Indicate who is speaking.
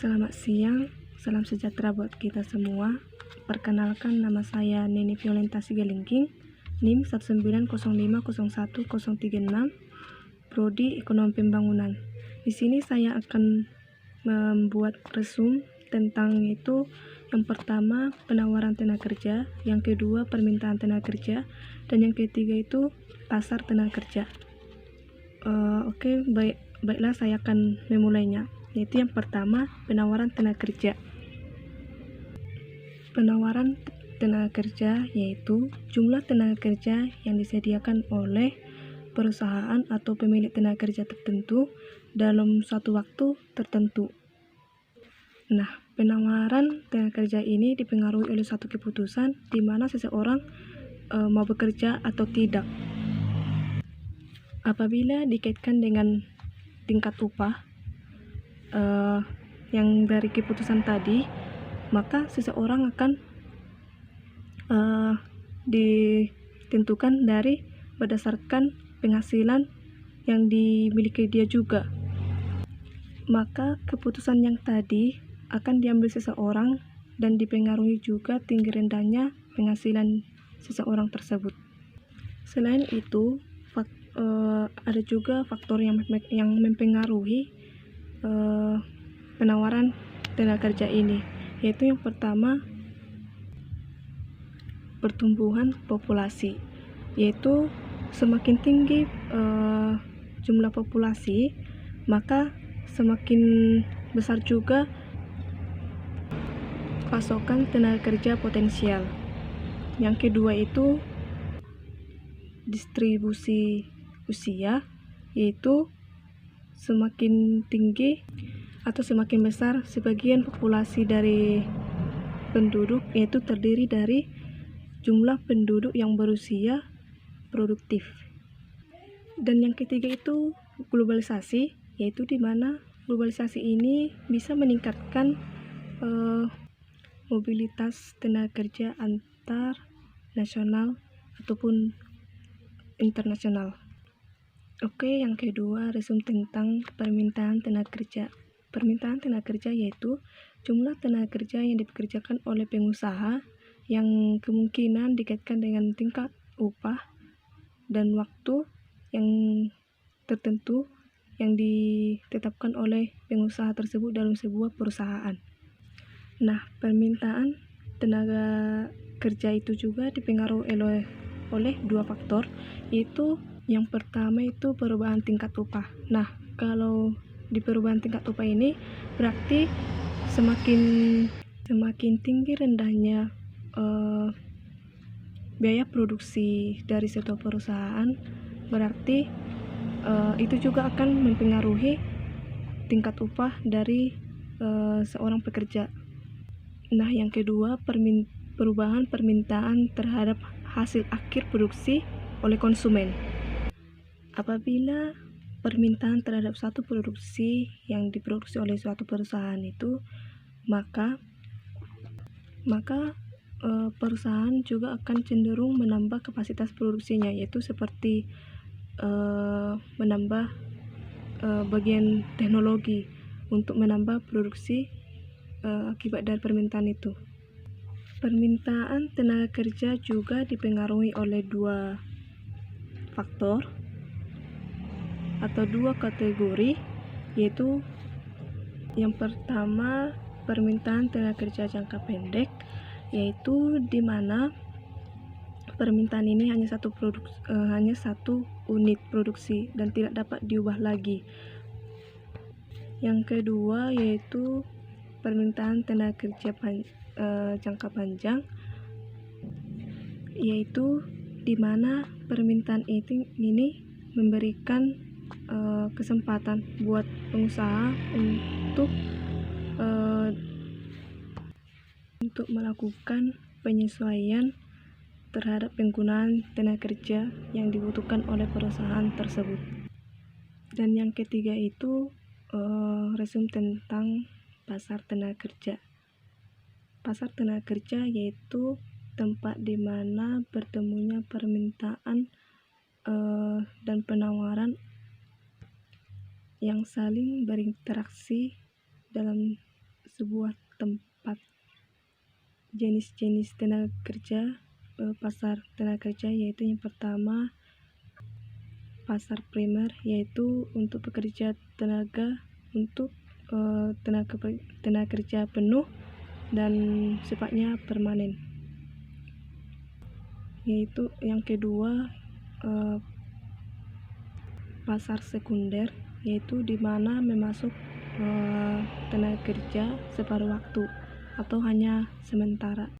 Speaker 1: Selamat siang, salam sejahtera buat kita semua. Perkenalkan, nama saya Neni Violenta Sigalingking, NIM 190501036, Prodi Ekonomi Pembangunan. Di sini saya akan membuat resume tentang itu. Yang pertama, penawaran tenaga kerja, yang kedua, permintaan tenaga kerja, dan yang ketiga itu pasar tenaga kerja. Baiklah, saya akan memulainya. Yaitu yang pertama, penawaran tenaga kerja. Penawaran tenaga kerja yaitu jumlah tenaga kerja yang disediakan oleh perusahaan atau pemilik tenaga kerja tertentu dalam suatu waktu tertentu. Nah, penawaran tenaga kerja ini dipengaruhi oleh suatu keputusan di mana seseorang mau bekerja atau tidak. Apabila dikaitkan dengan tingkat upah yang dari keputusan tadi, maka seseorang akan ditentukan dari berdasarkan penghasilan yang dimiliki dia juga. Maka keputusan yang tadi akan diambil seseorang dan dipengaruhi juga tinggi rendahnya penghasilan seseorang tersebut. Selain itu, ada juga faktor yang mempengaruhi penawaran tenaga kerja ini, yaitu yang pertama, pertumbuhan populasi, yaitu semakin tinggi jumlah populasi, maka semakin besar juga pasokan tenaga kerja potensial. Yang kedua itu distribusi usia, yaitu semakin tinggi atau semakin besar sebagian populasi dari penduduk, yaitu terdiri dari jumlah penduduk yang berusia produktif. Dan yang ketiga itu globalisasi, yaitu di mana globalisasi ini bisa meningkatkan mobilitas tenaga kerja antar nasional ataupun internasional. Yang kedua, resume tentang permintaan tenaga kerja. Permintaan tenaga kerja yaitu jumlah tenaga kerja yang dipekerjakan oleh pengusaha yang kemungkinan dikaitkan dengan tingkat upah dan waktu yang tertentu yang ditetapkan oleh pengusaha tersebut dalam sebuah perusahaan. Nah, permintaan tenaga kerja itu juga dipengaruhi oleh dua faktor, yaitu yang pertama itu perubahan tingkat upah. Nah, kalau di perubahan tingkat upah ini berarti semakin tinggi rendahnya biaya produksi dari suatu perusahaan, berarti itu juga akan mempengaruhi tingkat upah dari seorang pekerja. Nah, yang kedua, perubahan permintaan terhadap hasil akhir produksi oleh konsumen. Apabila permintaan terhadap suatu produksi yang diproduksi oleh suatu perusahaan itu, maka perusahaan juga akan cenderung menambah kapasitas produksinya, yaitu seperti menambah bagian teknologi untuk menambah produksi akibat dari permintaan itu. Permintaan tenaga kerja juga dipengaruhi oleh dua faktor atau dua kategori, yaitu yang pertama, permintaan tenaga kerja jangka pendek, yaitu di mana permintaan ini hanya satu unit produksi dan tidak dapat diubah lagi. Yang kedua yaitu permintaan tenaga kerja jangka panjang, yaitu di mana permintaan ini memberikan kesempatan buat pengusaha untuk melakukan penyesuaian terhadap penggunaan tenaga kerja yang dibutuhkan oleh perusahaan tersebut. Dan yang ketiga itu resume tentang pasar tenaga kerja. Pasar tenaga kerja yaitu tempat di mana bertemunya permintaan dan penawaran yang saling berinteraksi dalam sebuah tempat. Jenis-jenis tenaga kerja, pasar tenaga kerja, yaitu yang pertama pasar primer, yaitu untuk pekerja tenaga untuk tenaga kerja penuh dan sifatnya permanen. Yaitu yang kedua pasar sekunder, yaitu di mana memasuk tenaga kerja separuh waktu atau hanya sementara.